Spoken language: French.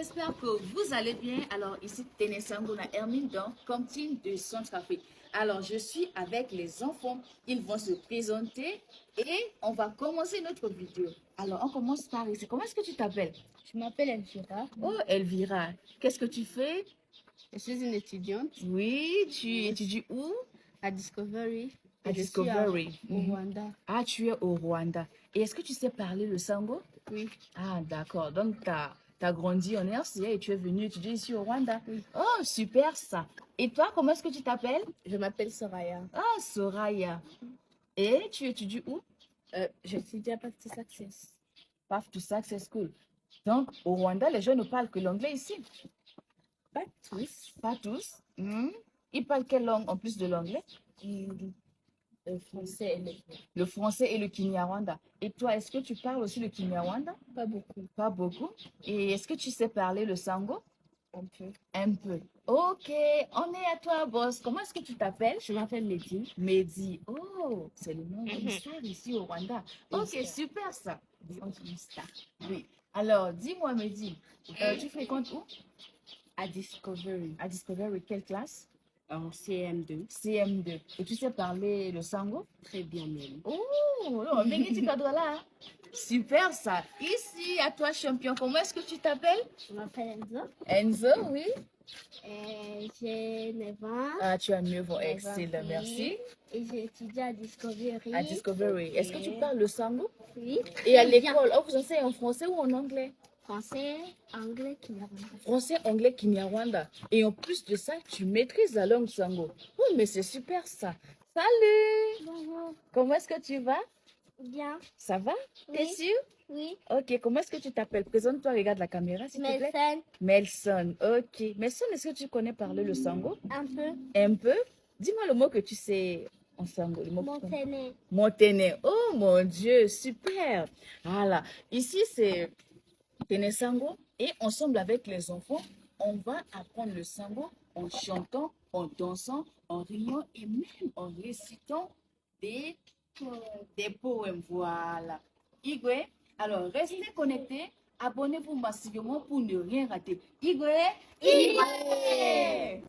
j'espère que vous allez bien. Alors, ici, Ténésangona Hermine dans Cantine de Centrafrique. Alors, je suis avec les enfants. Ils vont se présenter et on va commencer notre vidéo. Alors, on commence par ici. Comment est-ce que tu t'appelles? Je m'appelle Elvira. Oh, Elvira. Qu'est-ce que tu fais? Je suis une étudiante Oui, tu étudies où? à Discovery. À Et je suis Discovery. au Rwanda. Ah, tu es au Rwanda. Et est-ce que tu sais parler le sango? Oui. Ah, d'accord. Donc, tu as grandi en RCA et tu es venu étudier ici au Rwanda. Oui. Oh, super ça. Et toi, comment est-ce que tu t'appelles? Je m'appelle Soraya. Ah, Soraya. Et tu étudies où? J'étudie à Path to Success. Path to Success School. Donc, au Rwanda, les gens ne parlent que l'anglais ici. Pas tous. Pas tous. Ils parlent quelle langue en plus de l'anglais? Le français et le Le français et le Kinyarwanda. Et toi, est-ce que tu parles aussi le Kinyarwanda? pas beaucoup. Pas beaucoup. Et est-ce que tu sais parler le sango? Un peu. Un peu. Ok, on est à toi, boss. Comment est-ce que tu t'appelles? Je m'appelle Mehdi. Mehdi. Oh, c'est le nom d'une star ici au Rwanda. Ok, Une star. super ça. Une star. Oui. Alors, dis-moi, Mehdi, tu fréquentes où? À Discovery. À Discovery, quelle classe? En CM2. CM2. Et tu sais parler le sango? Très bien même. Oh, non, Mehdi Kadola. Super ça. Ici, à toi, champion. Comment est-ce que tu t'appelles? Je m'appelle Enzo. Enzo, oui. J'ai 9 ans. Ah, tu as 9 ans. 9 ans, Excellent, oui. merci. Et j'étudie à Discovery. À Discovery. Est-ce que tu parles le sango? Oui. Et à Très bien. l'école, on vous enseigne en français ou en anglais? Français, anglais, Kinyarwanda. Français, anglais, Kinyarwanda. Et en plus de ça, tu maîtrises la langue sango. Oh, mais c'est super ça. Salut! Bonjour. Comment est-ce que tu vas? Bien. Ça va? T'es Oui. sûr? Oui. Ok, comment est-ce que tu t'appelles? Présente-toi, regarde la caméra, s'il te plaît. Melson. Melson, ok. Melson, est-ce que tu connais parler le sango? Un peu. Un peu? Dis-moi le mot que tu sais en sango. Le mot que tu connais. Montenay. Montenay. Oh mon Dieu, super. Voilà. Ici, c'est Ténésangona et ensemble avec les enfants, on va apprendre le sango en chantant, en dansant, en riant et même en récitant des poèmes. Voilà. Igwe, alors restez connectés, abonnez-vous massivement pour ne rien rater. Igwe! Igwe!